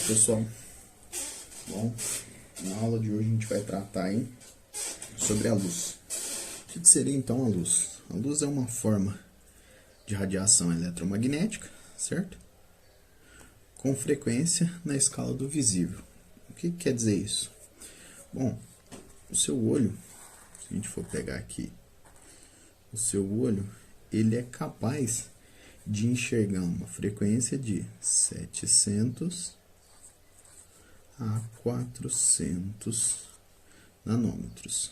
Pessoal, bom, na aula de hoje a gente vai tratar aí sobre a luz. O que seria então a luz? A luz é uma forma de radiação eletromagnética, certo? Com frequência na escala do visível. O que quer dizer isso? Bom, o seu olho, se a gente for pegar aqui, o seu olho, ele é capaz de enxergar uma frequência de 700 a 400 nanômetros.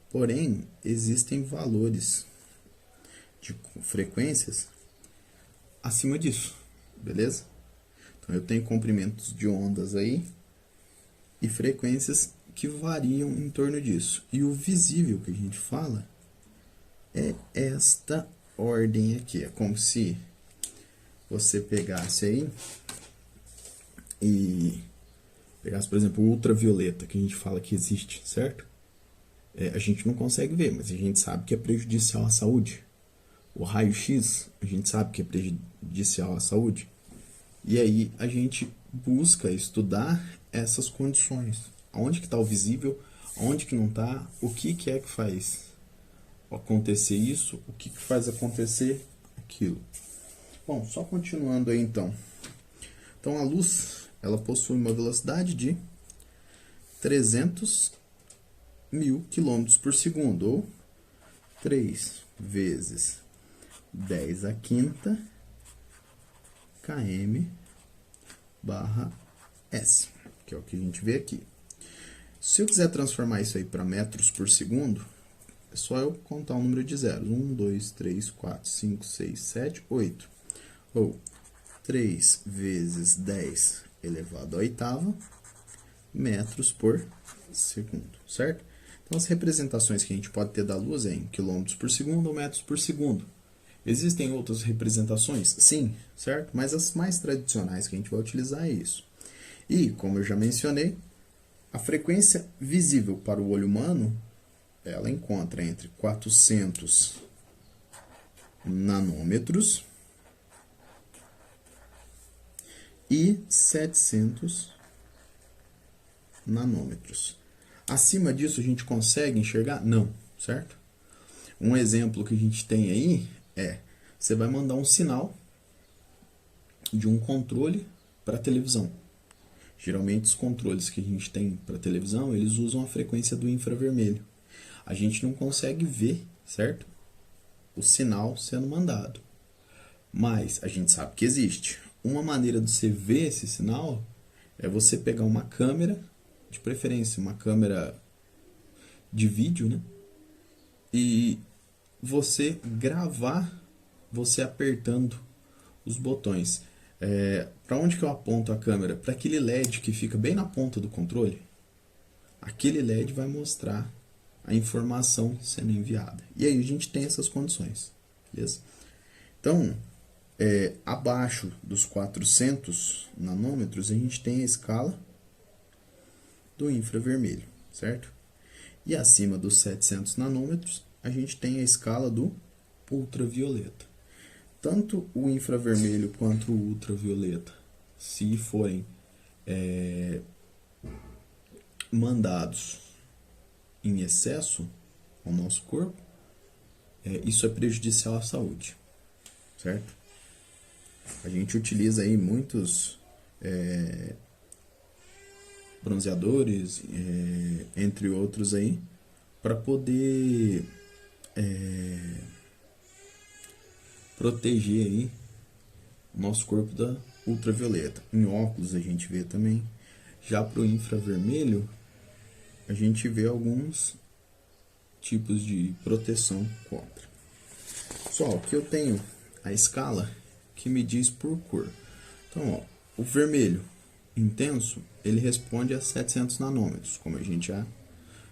Porém, existem valores de frequências acima disso, beleza? Então, eu tenho comprimentos de ondas aí e frequências que variam em torno disso. E o visível que a gente fala é esta ordem aqui. É como se você pegasse aí e pegasse, por exemplo, o ultravioleta, que a gente fala que existe, certo? A gente não consegue ver, mas a gente sabe que é prejudicial à saúde. O raio-x, a gente sabe que é prejudicial à saúde. E aí a gente busca estudar essas condições. Onde que está o visível, onde que não está, o que é que faz acontecer isso, o que faz acontecer aquilo. Bom, só continuando aí então. Então a luz, ela possui uma velocidade de 300.000 km por segundo, ou 3 vezes 10 a quinta km/s, que é o que a gente vê aqui. Se eu quiser transformar isso aí para metros por segundo, é só eu contar o número de zeros. 1, 2, 3, 4, 5, 6, 7, 8. Ou 3 vezes 10 elevado à oitava metros por segundo, certo? Então, as representações que a gente pode ter da luz é em quilômetros por segundo ou metros por segundo. Existem outras representações? Sim, certo? Mas as mais tradicionais que a gente vai utilizar é isso. E, como eu já mencionei, a frequência visível para o olho humano, ela encontra entre 400 nanômetros e 700 nanômetros. Acima disso a gente consegue enxergar? Não, certo? Um exemplo que a gente tem aí é, você vai mandar um sinal de um controle para a televisão. Geralmente os controles que a gente tem para televisão, eles usam a frequência do infravermelho. A gente não consegue ver, certo? O sinal sendo mandado. Mas a gente sabe que existe. Uma maneira de você ver esse sinal é você pegar uma câmera, de preferência uma câmera de vídeo, né? E você gravar você apertando os botões. Para onde que eu aponto a câmera? Para aquele LED que fica bem na ponta do controle. Aquele LED vai mostrar a informação sendo enviada. E aí a gente tem essas condições, beleza? Então, abaixo dos 400 nanômetros, a gente tem a escala do infravermelho, certo? E acima dos 700 nanômetros, a gente tem a escala do ultravioleta. Tanto o infravermelho quanto o ultravioleta, se forem mandados em excesso ao nosso corpo, isso é prejudicial à saúde, certo? A gente utiliza aí muitos bronzeadores, entre outros aí, para poder proteger aí o nosso corpo da ultravioleta. Em óculos a gente vê também. Já para o infravermelho, a gente vê alguns tipos de proteção contra. Só aqui eu tenho a escala que me diz por cor. Então, ó, o vermelho intenso, ele responde a 700 nanômetros, como a gente já...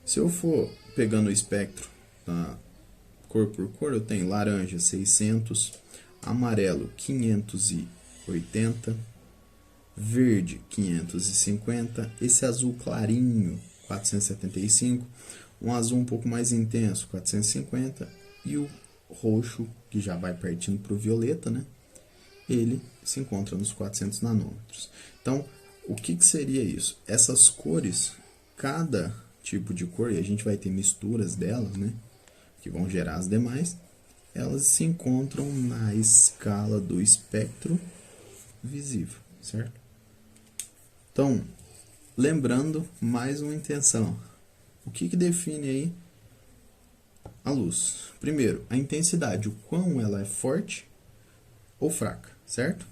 Se eu for pegando o espectro da cor por cor, eu tenho laranja 600, amarelo 580, verde 550, esse azul clarinho 475, um azul um pouco mais intenso 450 e o roxo, que já vai partindo para o violeta, né? Ele se encontra nos 400 nanômetros. Então, O que seria isso? Essas cores, cada tipo de cor, e a gente vai ter misturas delas, né? Que vão gerar as demais, elas se encontram na escala do espectro visível, certo? Então, lembrando, mais uma intenção. O que define aí a luz? Primeiro, a intensidade, o quão ela é forte ou fraca, certo?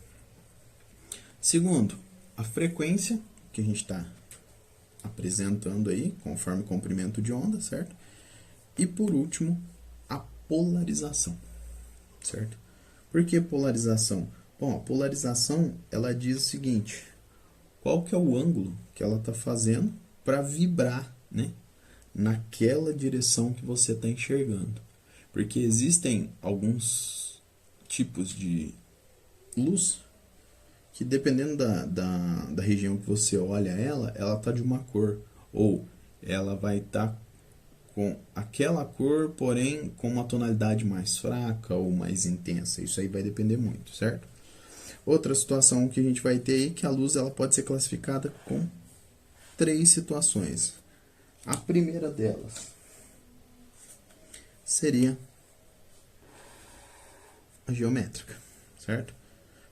Segundo, a frequência que a gente está apresentando aí, conforme o comprimento de onda, certo? E por último, a polarização, certo? Por que polarização? Bom, a polarização, ela diz o seguinte: qual que é o ângulo que ela está fazendo para vibrar, né, naquela direção que você está enxergando. Porque existem alguns tipos de luz que, dependendo da região que você olha ela está de uma cor, ou ela vai estar com aquela cor, porém com uma tonalidade mais fraca ou mais intensa. Isso aí vai depender muito, certo? Outra situação que a gente vai ter aí, que a luz ela pode ser classificada com 3 situações. A primeira delas seria a geométrica, certo?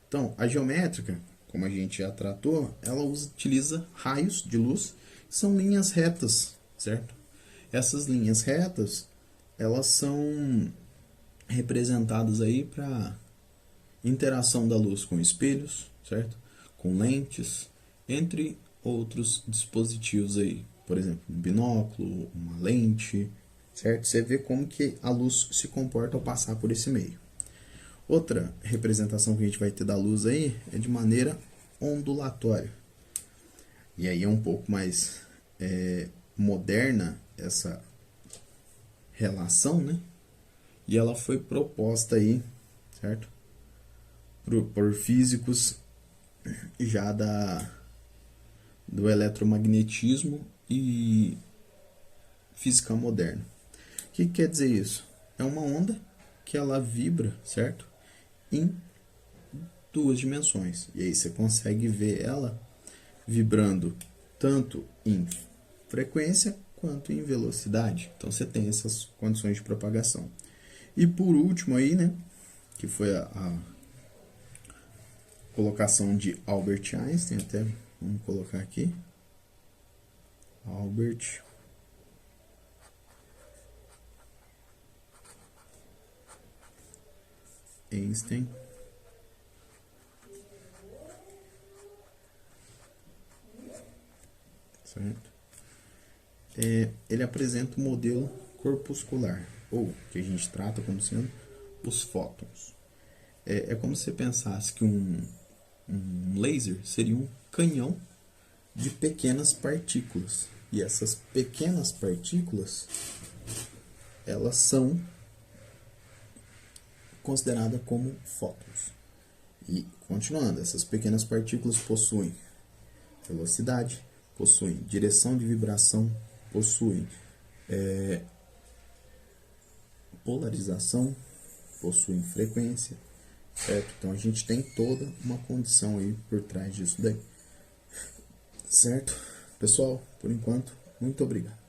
Então, a geométrica, como a gente já tratou, ela utiliza raios de luz, que são linhas retas, certo? Essas linhas retas, elas são representadas aí para interação da luz com espelhos, certo? Com lentes, entre outros dispositivos aí. Por exemplo, um binóculo, uma lente, certo? Você vê como que a luz se comporta ao passar por esse meio. Outra representação que a gente vai ter da luz aí é de maneira ondulatória. E aí é um pouco mais moderna essa relação, né? E ela foi proposta aí, certo? Por físicos já do eletromagnetismo e física moderna. O que quer dizer isso? É uma onda que ela vibra, certo? Em 2 dimensões. E aí você consegue ver ela vibrando tanto em frequência quanto em velocidade. Então você tem essas condições de propagação. E por último aí, né, que foi a colocação de Albert Einstein, até vamos colocar aqui. Albert Einstein. Certo? Ele apresenta o modelo corpuscular, ou que a gente trata como sendo os fótons. É como se você pensasse que um laser seria um canhão de pequenas partículas. E essas pequenas partículas, elas são consideradas como fótons. E continuando, essas pequenas partículas possuem velocidade, possuem direção de vibração, possuem polarização, possuem frequência, certo? Então a gente tem toda uma condição aí por trás disso daí, certo? Pessoal, por enquanto, muito obrigado.